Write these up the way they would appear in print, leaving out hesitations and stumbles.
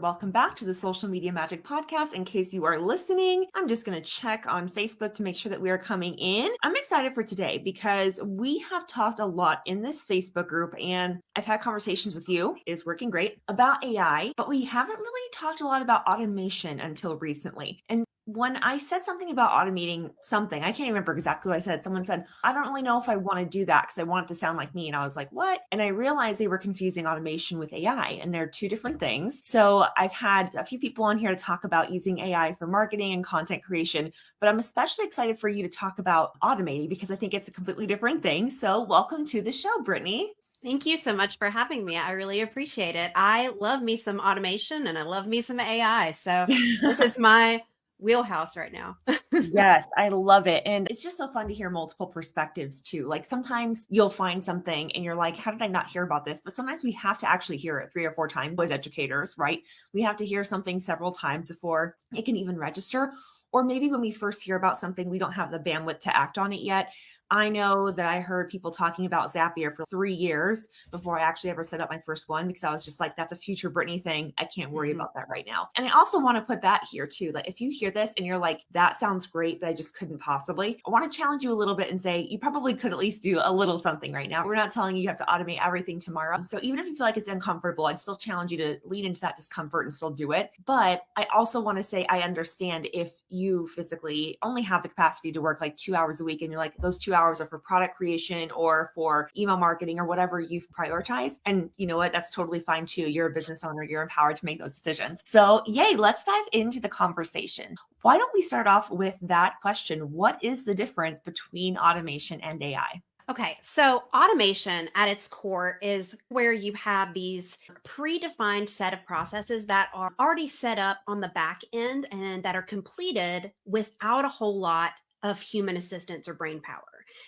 Welcome back to the Social Media Magic Podcast. In case you are listening, I'm just going to check on Facebook to make sure that we are coming in. I'm excited for today because we have talked a lot in this Facebook group, and I've had conversations with you, it is working great, about AI, but we haven't really talked a lot about automation until recently. And when I said something about automating something, I can't remember exactly what I said. Someone said, I don't really know if I want to do that because I want it to sound like me. And I was like, what? And I realized they were confusing automation with AI, and they're two different things. So I've had a few people on here to talk about using AI for marketing and content creation, but I'm especially excited for you to talk about automating because I think it's a completely different thing. So welcome to the show, Brittany. Thank you so much for having me. I really appreciate it. I love me some automation and I love me some AI. So this is my wheelhouse right now. Yes, I love it. And it's just so fun to hear multiple perspectives too. Like sometimes you'll find something and you're like, how did I not hear about this? But sometimes we have to actually hear it 3 or 4 times as educators, right? We have to hear something several times before it can even register. Or maybe when we first hear about something, we don't have the bandwidth to act on it yet. I know that I heard people talking about Zapier for 3 years before I actually ever set up my first one because I was just like, that's a future Brittany thing. I can't worry about that right now. And I also want to put that here too. Like if you hear this and you're like, that sounds great, but I just couldn't possibly, I want to challenge you a little bit and say, you probably could at least do a little something right now. We're not telling you have to automate everything tomorrow. So even if you feel like it's uncomfortable, I'd still challenge you to lean into that discomfort and still do it. But I also want to say, I understand if you physically only have the capacity to work like 2 hours a week and you're like, those 2 hours are for product creation or for email marketing or whatever you've prioritized. And you know what? That's totally fine too. You're a business owner. You're empowered to make those decisions. So yay, let's dive into the conversation. Why don't we start off with that question? What is the difference between automation and AI? Okay, so automation at its core is where you have these predefined set of processes that are already set up on the back end and that are completed without a whole lot of human assistance or brain power.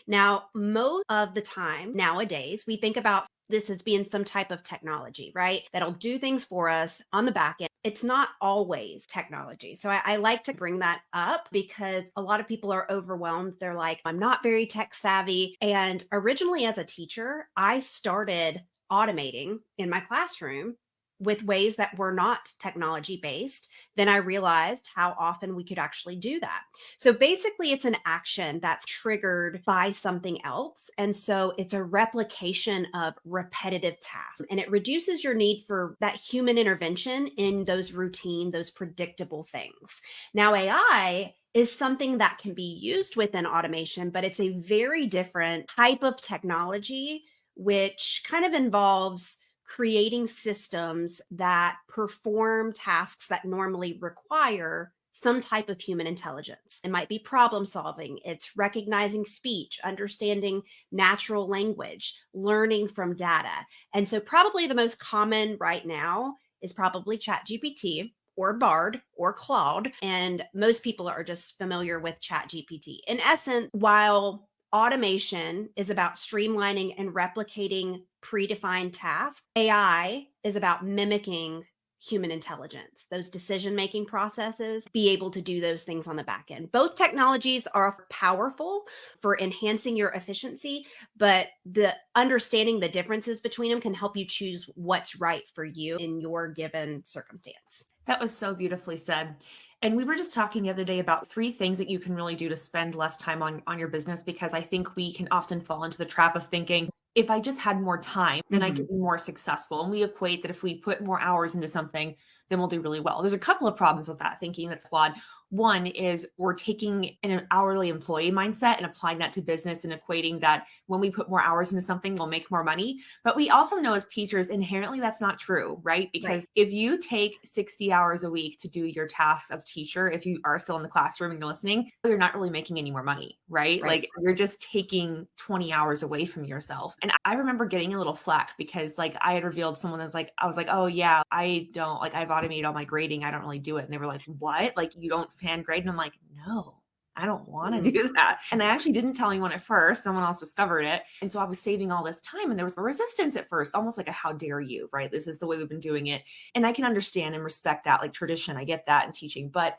Now, most of the time nowadays, we think about this as being some type of technology, right? That'll do things for us on the back end. It's not always technology. So I like to bring that up because a lot of people are overwhelmed. They're like, I'm not very tech savvy. And originally, as a teacher, I started automating in my classroom with ways that were not technology based. Then I realized how often we could actually do that. So basically, it's an action that's triggered by something else. And so it's a replication of repetitive tasks. And it reduces your need for that human intervention in those routine, those predictable things. Now, AI is something that can be used within automation, but it's a very different type of technology, which kind of involves creating systems that perform tasks that normally require some type of human intelligence. It might be problem solving, it's recognizing speech, understanding natural language, learning from data. And so, probably the most common right now is probably ChatGPT or Bard or Claude. And most people are just familiar with ChatGPT. In essence, while automation is about streamlining and replicating predefined tasks, AI is about mimicking human intelligence, those decision making processes, be able to do those things on the back end. Both technologies are powerful for enhancing your efficiency, but the understanding the differences between them can help you choose what's right for you in your given circumstance. That was so beautifully said. And we were just talking the other day about 3 things that you can really do to spend less time on your business, because I think we can often fall into the trap of thinking, if I just had more time, then I could be more successful. And we equate that if we put more hours into something, then we'll do really well. There's a couple of problems with that thinking that's flawed. One is we're taking an hourly employee mindset and applying that to business and equating that when we put more hours into something, we'll make more money. But we also know as teachers, inherently, that's not true, right? Because if you take 60 hours a week to do your tasks as a teacher, if you are still in the classroom and you're listening, you're not really making any more money, right? Like you're just taking 20 hours away from yourself. And I remember getting a little flack because like I had revealed someone that's like, I was like, oh yeah, I've automated all my grading. I don't really do it. And they were like, what? Like you don't hand grade? And I'm like, no. I don't want to do that. And I actually didn't tell anyone at first. Someone else discovered it. And so I was saving all this time. And there was a resistance at first, almost like a how dare you, right? This is the way we've been doing it. And I can understand and respect that, like tradition. I get that in teaching. But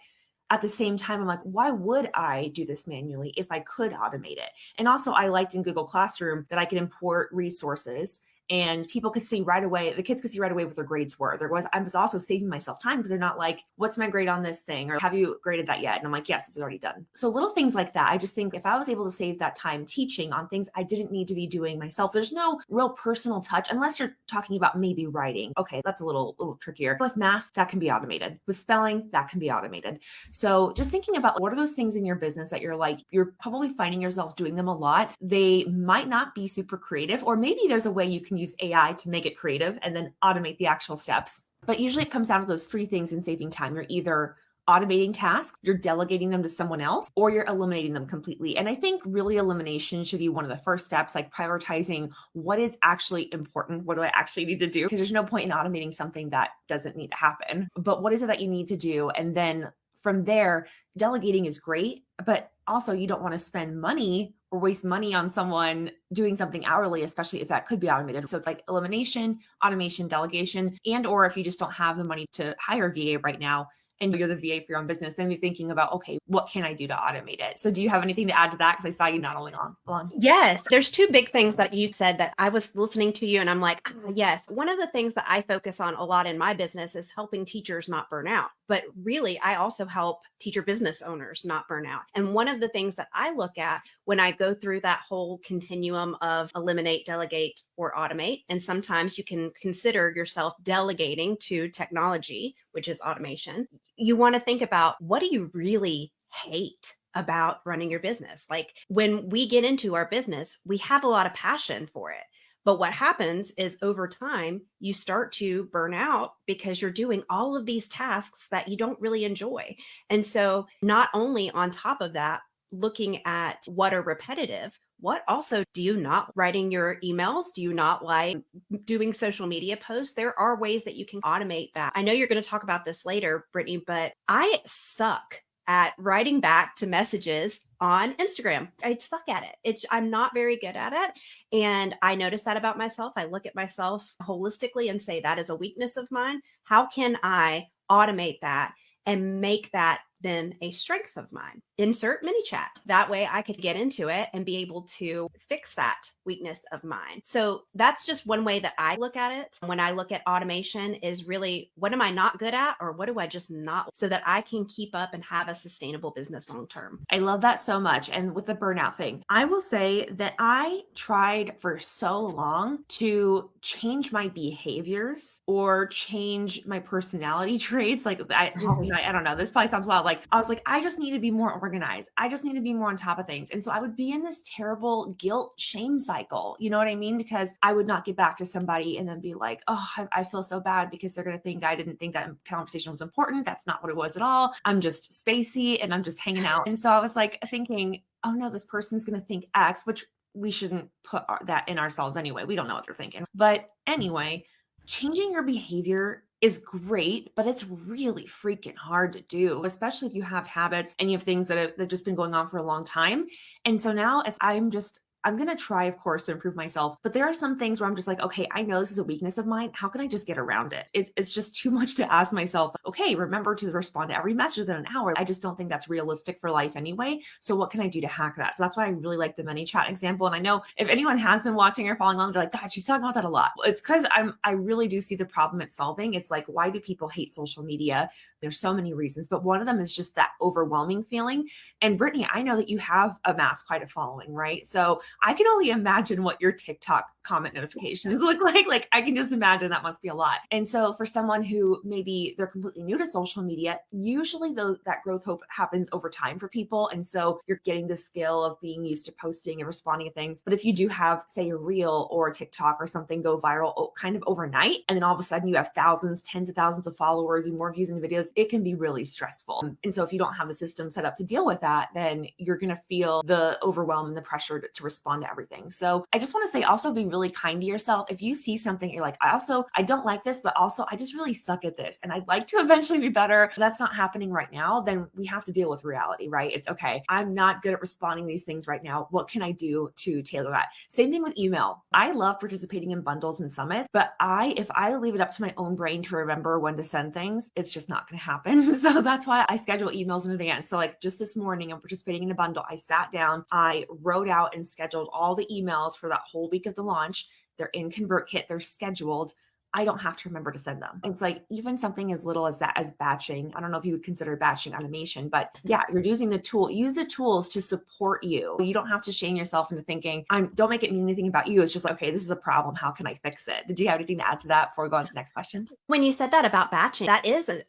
at the same time, I'm like, why would I do this manually if I could automate it? And also, I liked in Google Classroom that I could import resources and people could see right away, the kids could see right away what their grades were. I was also saving myself time because they're not like, what's my grade on this thing? Or have you graded that yet? And I'm like, yes, it's already done. So little things like that. I just think if I was able to save that time teaching on things I didn't need to be doing myself, there's no real personal touch unless you're talking about maybe writing. Okay, that's a little trickier. With math, that can be automated. With spelling, that can be automated. So just thinking about what are those things in your business that you're probably finding yourself doing them a lot. They might not be super creative, or maybe there's a way you can use AI to make it creative and then automate the actual steps. But usually it comes down to those three things in saving time. You're either automating tasks, you're delegating them to someone else, or you're eliminating them completely. And I think really elimination should be one of the first steps, like prioritizing what is actually important. What do I actually need to do? Because there's no point in automating something that doesn't need to happen. But what is it that you need to do? And then from there, delegating is great, but also you don't want to spend money or waste money on someone doing something hourly, especially if that could be automated. So it's like elimination, automation, delegation, and or if you just don't have the money to hire a VA right now, and you're the VA for your own business, then you're thinking about, okay, what can I do to automate it? So do you have anything to add to that? Because I saw you not only on. Yes, there's two big things that you said that I was listening to you and I'm like, yes. One of the things that I focus on a lot in my business is helping teachers not burn out. But really, I also help teacher business owners not burn out. And one of the things that I look at when I go through that whole continuum of eliminate, delegate, or automate, and sometimes you can consider yourself delegating to technology, which is automation, you want to think about, what do you really hate about running your business? Like when we get into our business, we have a lot of passion for it. But what happens is over time, you start to burn out because you're doing all of these tasks that you don't really enjoy. And so not only on top of that, looking at what are repetitive, what also do you not writing your emails? Do you not like doing social media posts? There are ways that you can automate that. I know you're going to talk about this later, Brittany, but I suck at writing back to messages on Instagram. I suck at it. I'm not very good at it. And I notice that about myself. I look at myself holistically and say, that is a weakness of mine. How can I automate that and make that then a strength of mine? Insert mini chat. That way I could get into it and be able to fix that weakness of mine. So that's just one way that I look at it. When I look at automation is really, what am I not good at, or what do I just not, so that I can keep up and have a sustainable business long term. I love that so much. And with the burnout thing, I will say that I tried for so long to change my behaviors or change my personality traits. Like I don't know, this probably sounds wild. Like I was like, I just need to be more organized. I just need to be more on top of things. And so I would be in this terrible guilt shame cycle. You know what I mean? Because I would not get back to somebody and then be like, oh, I feel so bad because they're going to think I didn't think that conversation was important. That's not what it was at all. I'm just spacey and I'm just hanging out. And so I was like thinking, oh no, this person's going to think X, which we shouldn't put that in ourselves anyway. We don't know what they're thinking. But anyway, changing your behavior is great, but it's really freaking hard to do, especially if you have habits and you have things that have just been going on for a long time. And so now I'm going to try, of course, to improve myself. But there are some things where I'm just like, okay, I know this is a weakness of mine. How can I just get around it? It's just too much to ask myself, okay, remember to respond to every message within an hour. I just don't think that's realistic for life anyway. So what can I do to hack that? So that's why I really like the mini chat example. And I know if anyone has been watching or following along, they're like, God, she's talking about that a lot. It's because I really do see the problem it's solving. It's like, why do people hate social media? There's so many reasons, but one of them is just that overwhelming feeling. And Brittany, I know that you have amassed quite a following, right? So I can only imagine what your TikTok comment notifications look like. Like I can just imagine that must be a lot. And so for someone who maybe they're completely new to social media, usually that growth hope happens over time for people. And so you're getting the skill of being used to posting and responding to things. But if you do have, say, a reel or a TikTok or something go viral kind of overnight, and then all of a sudden you have thousands, tens of thousands of followers and more views in videos, it can be really stressful. And so if you don't have the system set up to deal with that, then you're going to feel the overwhelm and the pressure to respond to everything. So I just want to say, also be really kind to yourself. If you see something, you're like, I don't like this, but also I just really suck at this. And I'd like to eventually be better. But that's not happening right now. Then we have to deal with reality, right? It's okay. I'm not good at responding to these things right now. What can I do to tailor that? Same thing with email. I love participating in bundles and summits, but if I leave it up to my own brain to remember when to send things, it's just not going to happen. So that's why I schedule emails in advance. So like just this morning, I'm participating in a bundle. I sat down, I wrote out and scheduled all the emails for that whole week of the launch. they're in ConvertKit, they're scheduled. I don't have to remember to send them. It's like even something as little as that, as batching. I don't know if you would consider batching automation, but yeah, you're using the tool. Use the tools to support you. You don't have to shame yourself into thinking, don't make it mean anything about you. It's just like, okay, this is a problem. How can I fix it? Did you have anything to add to that before we go on to the next question? When you said that about batching,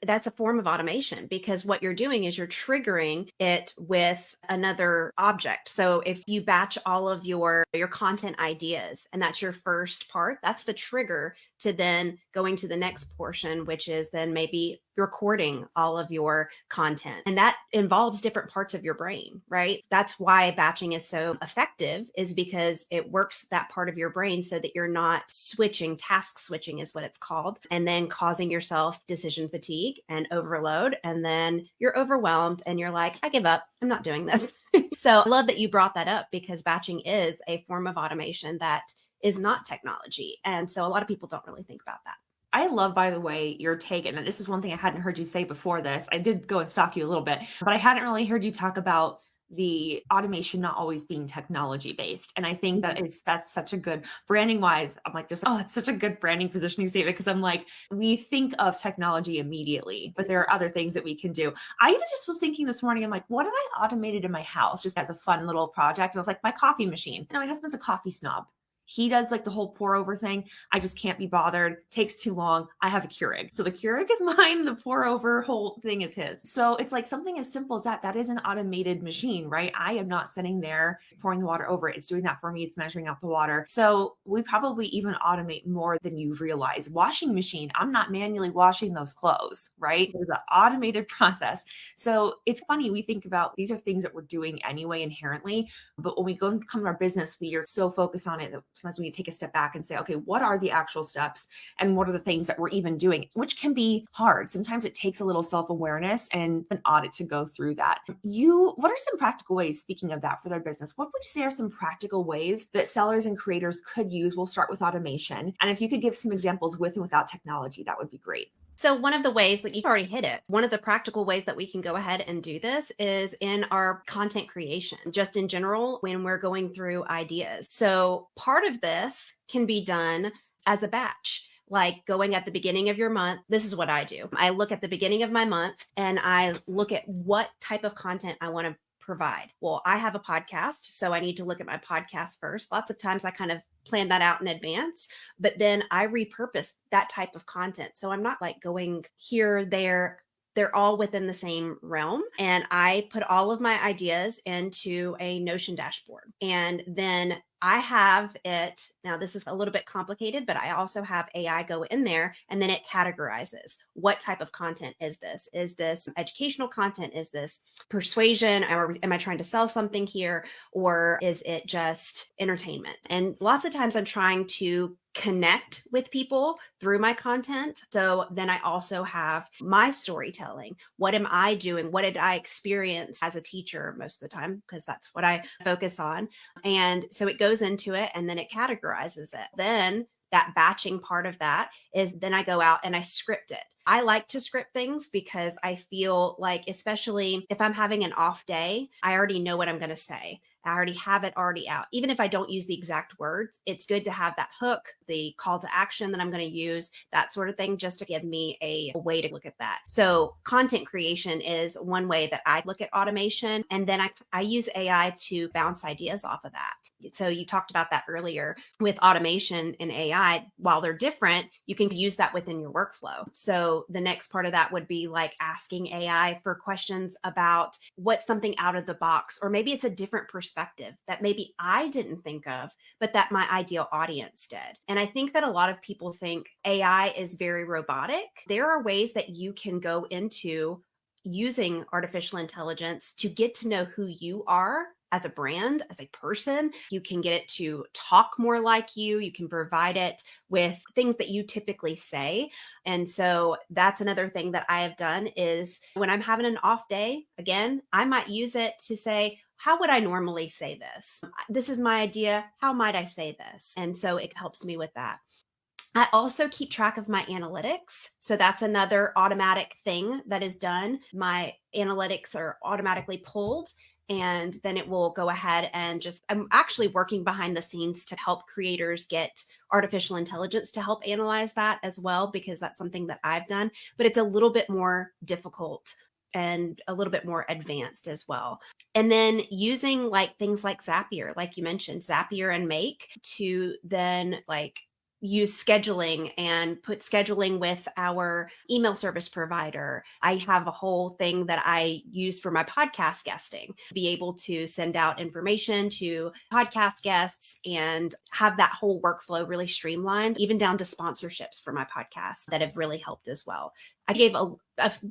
that's a form of automation, because what you're doing is you're triggering it with another object. So if you batch all of your content ideas and that's your first part, that's the trigger to then going to the next portion, which is then maybe recording all of your content. And that involves different parts of your brain, right? That's why batching is so effective, is because it works that part of your brain so that you're not switching. Task switching is what it's called, and then causing yourself decision fatigue and overload. And then you're overwhelmed and you're like, I give up. I'm not doing this. So I love that you brought that up, because batching is a form of automation that is not technology. And so a lot of people don't really think about that. I love, by the way, your take. And this is one thing I hadn't heard you say before this. I did go and stalk you a little bit, but I hadn't really heard you talk about the automation not always being technology based. And I think that's such a good branding wise. I'm like, just, oh, it's such a good branding positioning statement, because I'm like, we think of technology immediately, but there are other things that we can do. I even just was thinking this morning, I'm like, what have I automated in my house just as a fun little project? And I was like, my coffee machine. And my husband's a coffee snob. He does like the whole pour over thing. I just can't be bothered. Takes too long. I have a Keurig. So the Keurig is mine. The pour over whole thing is his. So it's like something as simple as that. That is an automated machine, right? I am not sitting there pouring the water over it. It's doing that for me. It's measuring out the water. So we probably even automate more than you realize. Washing machine, I'm not manually washing those clothes, right? There's an automated process. So it's funny. We think about these are things that we're doing anyway inherently. But when we go and come to our business, we are so focused on it that sometimes we need to take a step back and say, okay, what are the actual steps and what are the things that we're even doing, which can be hard. Sometimes it takes a little self-awareness and an audit to go through that. What are some practical ways, speaking of that, for their business? What would you say are some practical ways that sellers and creators could use? We'll start with automation. And if you could give some examples with and without technology, that would be great. So one of the ways that you've already hit it, one of the practical ways that we can go ahead and do this is in our content creation, just in general, when we're going through ideas. So part of this can be done as a batch, like going at the beginning of your month. This is what I do. I look at the beginning of my month and I look at what type of content I want to provide. Well, I have a podcast, so I need to look at my podcast first. Lots of times I kind of plan that out in advance, but then I repurpose that type of content. So I'm not like going here, there. They're all within the same realm. And I put all of my ideas into a Notion dashboard. And then I have it. Now, this is a little bit complicated, but I also have AI go in there and then it categorizes what type of content is this? Is this educational content? Is this persuasion? Or am I trying to sell something here? Or is it just entertainment? And lots of times I'm trying to connect with people through my content. So then I also have my storytelling. What am I doing? What did I experience as a teacher most of the time? Because that's what I focus on. And so it goes into it and then it categorizes it. Then that batching part of that is then I go out and I script it. I like to script things because I feel like, especially if I'm having an off day, I already know what I'm going to say. I already have it already out. Even if I don't use the exact words, it's good to have that hook, the call to action that I'm going to use, that sort of thing, just to give me a way to look at that. So content creation is one way that I look at automation. And then I use AI to bounce ideas off of that. So you talked about that earlier with automation and AI. While they're different, you can use that within your workflow. So the next part of that would be like asking AI for questions about what's something out of the box, or maybe it's a different perspective that maybe I didn't think of, but that my ideal audience did. And I think that a lot of people think AI is very robotic. There are ways that you can go into using artificial intelligence to get to know who you are as a brand, as a person. You can get it to talk more like you. You can provide it with things that you typically say. And so that's another thing that I have done is when I'm having an off day, again, I might use it to say, how would I normally say this? This is my idea. How might I say this? And so it helps me with that. I also keep track of my analytics. So that's another automatic thing that is done. My analytics are automatically pulled And then it will go ahead and just, I'm actually working behind the scenes to help creators get artificial intelligence to help analyze that as well, because that's something that I've done, but it's a little bit more difficult and a little bit more advanced as well. And then using like things like Zapier, like you mentioned, Zapier and Make to then like use scheduling and put scheduling with our email service provider. I have a whole thing that I use for my podcast guesting to be able to send out information to podcast guests and have that whole workflow really streamlined, even down to sponsorships for my podcast that have really helped as well. I gave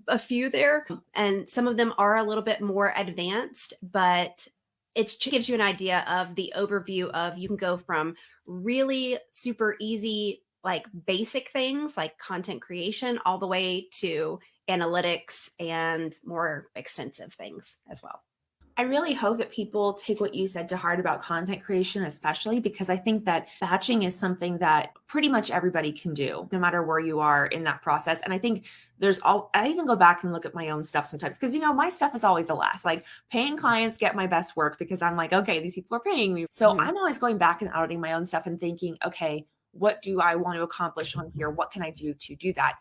a few there, and some of them are a little bit more advanced, but it gives you an idea of the overview of, you can go from really super easy, like basic things like content creation, all the way to analytics and more extensive things as well. I really hope that people take what you said to heart about content creation, especially because I think that batching is something that pretty much everybody can do, no matter where you are in that process. And I think I even go back and look at my own stuff sometimes because, my stuff is always the last. Like, paying clients get my best work because I'm like, okay, these people are paying me. So I'm always going back and auditing my own stuff and thinking, okay, what do I want to accomplish on here? What can I do to do that?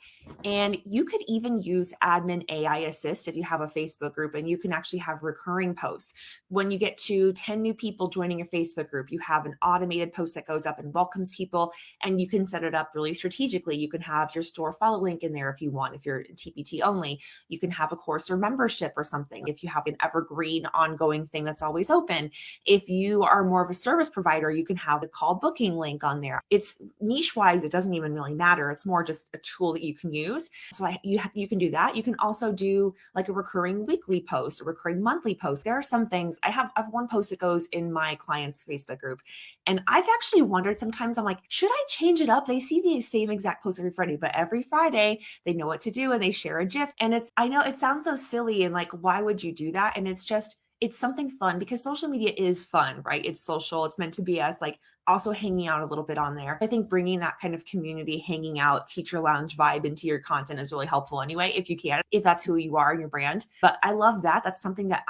And you could even use admin AI assist if you have a Facebook group, and you can actually have recurring posts. When you get to 10 new people joining your Facebook group, you have an automated post that goes up and welcomes people, and you can set it up really strategically. You can have your store follow link in there if you want. If you're TPT only, you can have a course or membership or something. If you have an evergreen ongoing thing that's always open. If you are more of a service provider, you can have a call booking link on there. It's niche wise, it doesn't even really matter. It's more just a tool that you can use. So you can do that. You can also do like a recurring weekly post, a recurring monthly post. There are some things I have one post that goes in my client's Facebook group. And I've actually wondered sometimes, I'm like, should I change it up? They see the same exact post every Friday, but every Friday they know what to do and they share a GIF. And I know it sounds so silly and like, why would you do that? And it's something fun because social media is fun, right? It's social. It's meant to be us like also hanging out a little bit on there. I think bringing that kind of community, hanging out, teacher lounge vibe into your content is really helpful anyway, if you can, if that's who you are in your brand. But I love that. That's something that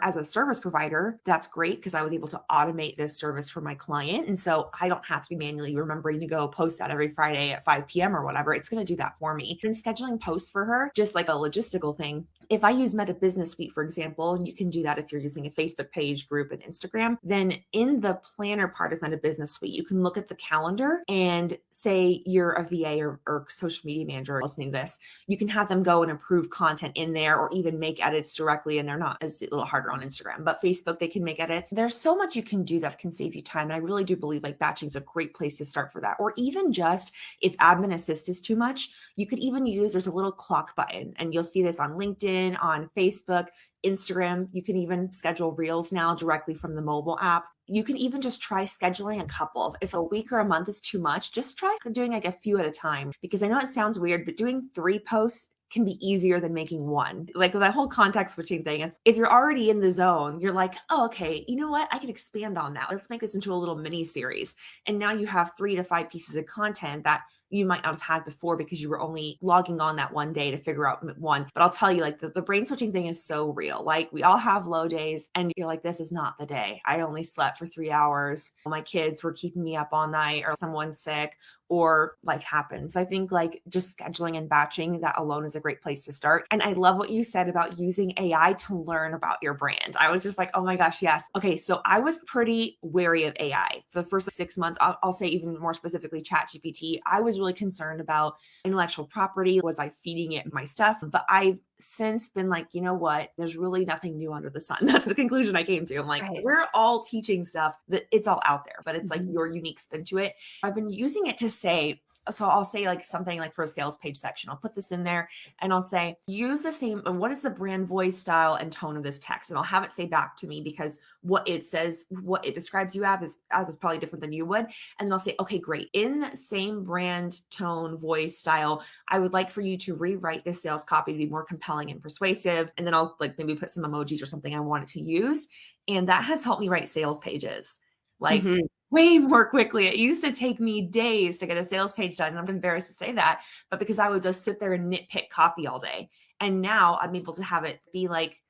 as a service provider, that's great because I was able to automate this service for my client. And so I don't have to be manually remembering to go post that every Friday at 5 p.m. or whatever. It's going to do that for me. And scheduling posts for her, just like a logistical thing. If I use Meta Business Suite, for example, and you can do that if you're using a Facebook page, group, and Instagram, then in the planner part of Meta Business Suite, you can look at the calendar and say you're a VA or social media manager listening to this. You can have them go and approve content in there or even make edits directly. And they're not as a little harder on Instagram, but Facebook, they can make edits. There's so much you can do that can save you time. And I really do believe like batching is a great place to start for that. Or even just if admin assist is too much, you could even there's a little clock button, and you'll see this on LinkedIn, on Facebook, Instagram. You can even schedule reels now directly from the mobile app. You can even just try scheduling a couple. If a week or a month is too much, just try doing like a few at a time, because I know it sounds weird, but doing 3 posts can be easier than making one. Like with that whole context switching thing, if you're already in the zone, you're like, oh, okay, you know what? I can expand on that. Let's make this into a little mini series. And now you have 3 to 5 pieces of content that you might not have had before because you were only logging on that one day to figure out one. But I'll tell you, like the brain switching thing is so real. Like we all have low days and you're like, this is not the day. I only slept for 3 hours. My kids were keeping me up all night, or someone's sick, or life happens. I think like just scheduling and batching, that alone is a great place to start. And I love what you said about using AI to learn about your brand. I was just like, oh my gosh, yes. Okay, so I was pretty wary of AI for the first 6 months. I'll say even more specifically ChatGPT. I was really concerned about intellectual property. Was I feeding it my stuff? But I've since been like, you know what? There's really nothing new under the sun. That's the conclusion I came to. I'm like, Right. we're all teaching stuff that it's all out there, but it's like Mhm. your unique spin to it. I've been using it to say, so I'll say like something like for a sales page section, I'll put this in there and I'll say, use the same, what is the brand voice, style, and tone of this text? And I'll have it say back to me, because what it says, what it describes you as is probably different than you would. And then I'll say, okay, great. In same brand, tone, voice, style, I would like for you to rewrite this sales copy to be more compelling and persuasive. And then I'll like maybe put some emojis or something I want it to use. And that has helped me write sales pages. Like Mhm. way more quickly. It used to take me days to get a sales page done. And I'm embarrassed to say that, but because I would just sit there and nitpick copy all day. And now I'm able to have it be like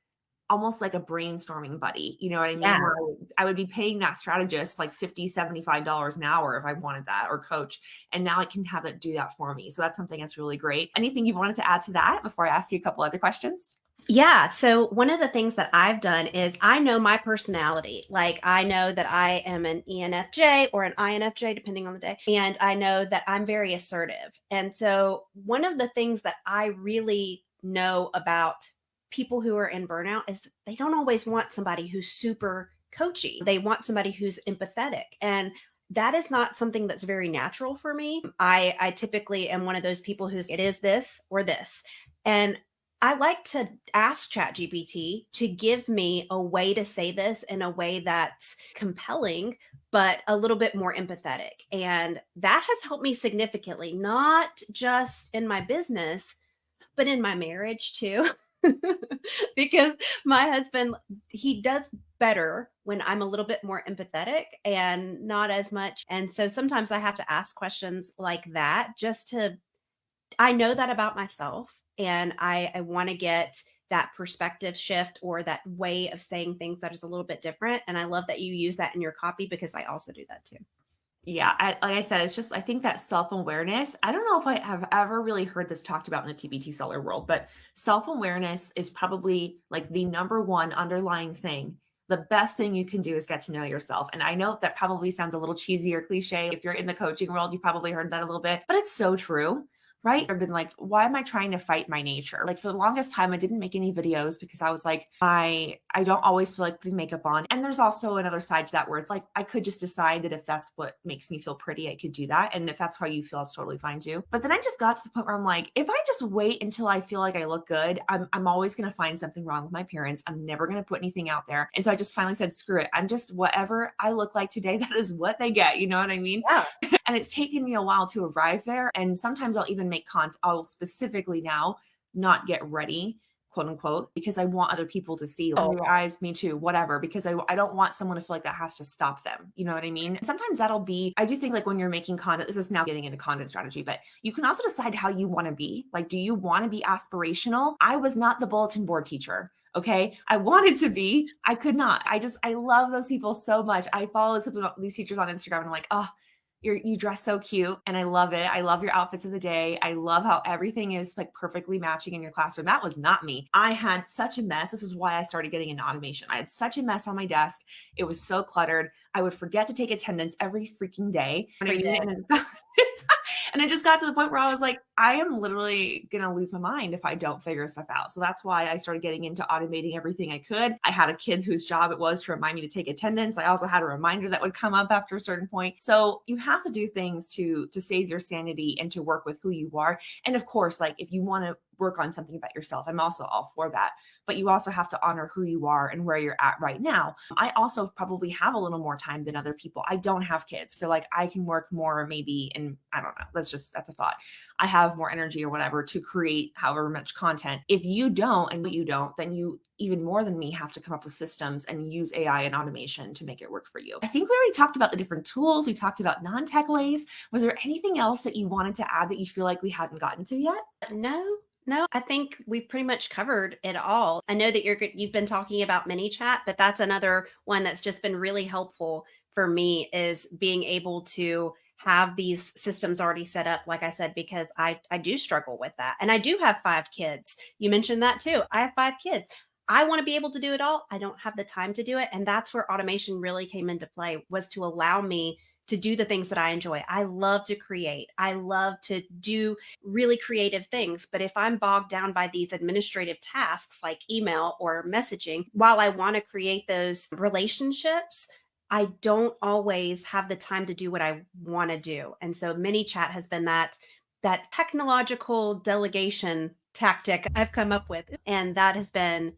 almost like a brainstorming buddy. You know what I mean? Yeah. Where I would be paying that strategist like $50, $75 an hour if I wanted that, or coach. And now I can have it do that for me. So that's something that's really great. Anything you wanted to add to that before I ask you a couple other questions? Yeah. So one of the things that I've done is I know my personality. Like I know that I am an ENFJ or an INFJ, depending on the day. And I know that I'm very assertive. And so one of the things that I really know about people who are in burnout is they don't always want somebody who's super coachy. They want somebody who's empathetic. And that is not something that's very natural for me. I typically am one of those people who's it is this or this. And I like to ask ChatGPT to give me a way to say this in a way that's compelling, but a little bit more empathetic. And that has helped me significantly, not just in my business, but in my marriage too. Because my husband, he does better when I'm a little bit more empathetic and not as much. And so sometimes I have to ask questions like that just to I know that about myself, and I want to get that perspective shift or that way of saying things that is a little bit different. And I love that you use that in your copy because I also do that too. Yeah, like I said, it's just I think that self-awareness. I don't know if I have ever really heard this talked about in the TPT seller world, but self-awareness is probably like the number one underlying thing. The best thing you can do is get to know yourself. And I know that probably sounds a little cheesy or cliche. If you're in the coaching world, you probably heard that a little bit, but it's so true. Right? I've been like, why am I trying to fight my nature? Like for the longest time, I didn't make any videos because I was like, I don't always feel like putting makeup on. And there's also another side to that where it's like, I could just decide that if that's what makes me feel pretty, I could do that. And if that's how you feel, it's totally fine too. But then I just got to the point where I'm like, if I just wait until I feel like I look good, I'm always going to find something wrong with my appearance. I'm never going to put anything out there. And so I just finally said, screw it. I'm just whatever I look like today. That is what they get. You know what I mean? Yeah. And it's taken me a while to arrive there. And sometimes I'll even make content. I'll specifically now not get ready, quote unquote, because I want other people to see like, Oh, your eyes, me too, whatever, because I don't want someone to feel like that has to stop them. You know what I mean? And sometimes that'll be, I do think like when you're making content, this is now getting into content strategy, but you can also decide how you want to be. Like, do you want to be aspirational? I was not the bulletin board teacher. Okay. I wanted to be, I could not. I love those people so much. I follow these teachers on Instagram and I'm like, oh, you dress so cute and I love it. I love your outfits of the day. I love how everything is like perfectly matching in your classroom. That was not me. I had such a mess. This is why I started getting into automation. I had such a mess on my desk. It was so cluttered. I would forget to take attendance every freaking day. sure you did. And it just got to the point where I was like, I am literally going to lose my mind if I don't figure stuff out. So that's why I started getting into automating everything I could. I had a kid whose job it was to remind me to take attendance. I also had a reminder that would come up after a certain point. So you have to do things to save your sanity and to work with who you are. And of course, like if you want to work on something about yourself, I'm also all for that. But you also have to honor who you are and where you're at right now. I also probably have a little more time than other people. I don't have kids. So like I can work more maybe in, I don't know, that's a thought. I have more energy or whatever to create however much content. If you don't and you don't, then you even more than me have to come up with systems and use AI and automation to make it work for you. I think we already talked about the different tools. We talked about non-tech ways. Was there anything else that you wanted to add that you feel like we hadn't gotten to yet? No, I think we pretty much covered it all. I know that you've been talking about mini chat, but that's another one that's just been really helpful for me is being able to have these systems already set up, like I said, because I do struggle with that. And I do have 5 kids. You mentioned that too. I have 5 kids. I want to be able to do it all. I don't have the time to do it. And that's where automation really came into play, was to allow me to do the things that I enjoy. I love to create. I love to do really creative things. But if I'm bogged down by these administrative tasks like email or messaging, while I want to create those relationships, I don't always have the time to do what I want to do. And so mini chat has been that technological delegation tactic I've come up with. And that has been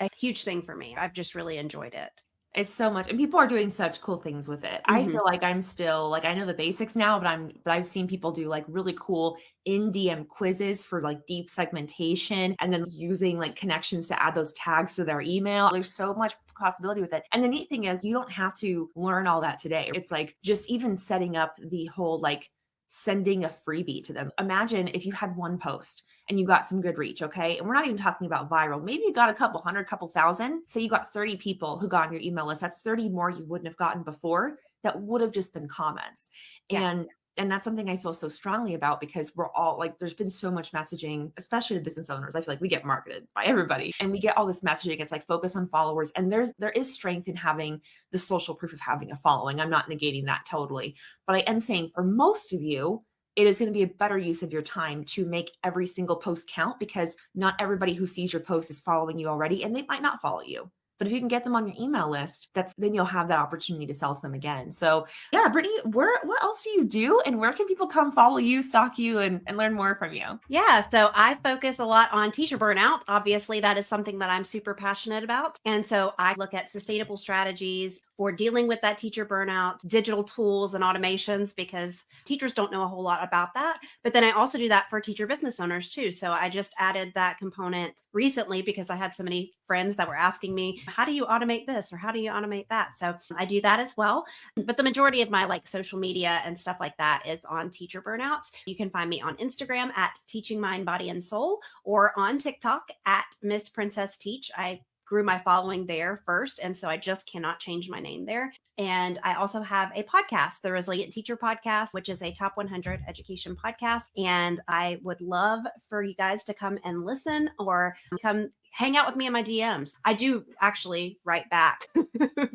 a huge thing for me. I've just really enjoyed it. It's so much, and people are doing such cool things with it. I Mhm. feel like I'm still like I know the basics now, but I've seen people do like really cool in DM quizzes for like deep segmentation and then using like connections to add those tags to their email. There's so much possibility with it. And the neat thing is you don't have to learn all that today. It's like just even setting up the whole like sending a freebie to them. Imagine if you had one post and you got some good reach, okay? And we're not even talking about viral. Maybe you got a couple hundred, couple thousand. Say you got 30 people who got on your email list. That's 30 more you wouldn't have gotten before that would have just been comments. Yeah. And that's something I feel so strongly about because we're all like, there's been so much messaging, especially to business owners. I feel like we get marketed by everybody and we get all this messaging. It's like focus on followers. And there is strength in having the social proof of having a following. I'm not negating that totally, but I am saying for most of you, it is going to be a better use of your time to make every single post count because not everybody who sees your post is following you already and they might not follow you. But if you can get them on your email list, then you'll have that opportunity to sell to them again. So yeah, Brittany, what else do you do? And where can people come follow you, stalk you, and learn more from you? Yeah, so I focus a lot on teacher burnout. Obviously, that is something that I'm super passionate about. And so I look at sustainable strategies for dealing with that teacher burnout, digital tools and automations, because teachers don't know a whole lot about that. But then I also do that for teacher business owners too. So I just added that component recently because I had so many friends that were asking me, how do you automate this or how do you automate that? So I do that as well. But the majority of my like social media and stuff like that is on teacher burnout. You can find me on Instagram at Teaching Mind, Body, and Soul, or on TikTok at Miss Princess Teach. I grew my following there first. And so I just cannot change my name there. And I also have a podcast, the Resilient Teacher Podcast, which is a top 100 education podcast. And I would love for you guys to come and listen or come hang out with me in my DMs. I do actually write back,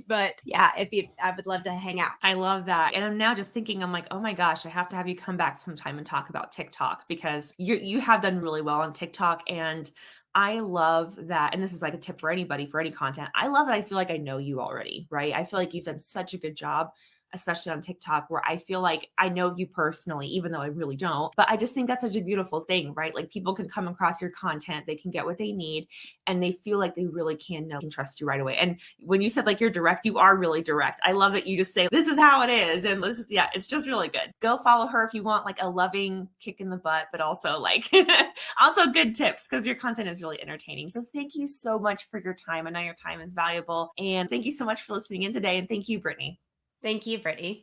but yeah, I would love to hang out. I love that. And I'm now just thinking, I'm like, oh my gosh, I have to have you come back sometime and talk about TikTok because you have done really well on TikTok. And I love that. And this is like a tip for anybody for any content. I love that. I feel like I know you already, right? I feel like you've done such a good job, especially on TikTok, where I feel like I know you personally, even though I really don't. But I just think that's such a beautiful thing, right? Like people can come across your content, they can get what they need, and they feel like they really can know and trust you right away. And when you said like you're direct, you are really direct. I love that you just say, this is how it is. And this is, yeah, it's just really good. Go follow her if you want like a loving kick in the butt, but also like, also good tips because your content is really entertaining. So thank you so much for your time. I know your time is valuable. And thank you so much for listening in today. And thank you, Brittany. Thank you, Brittany.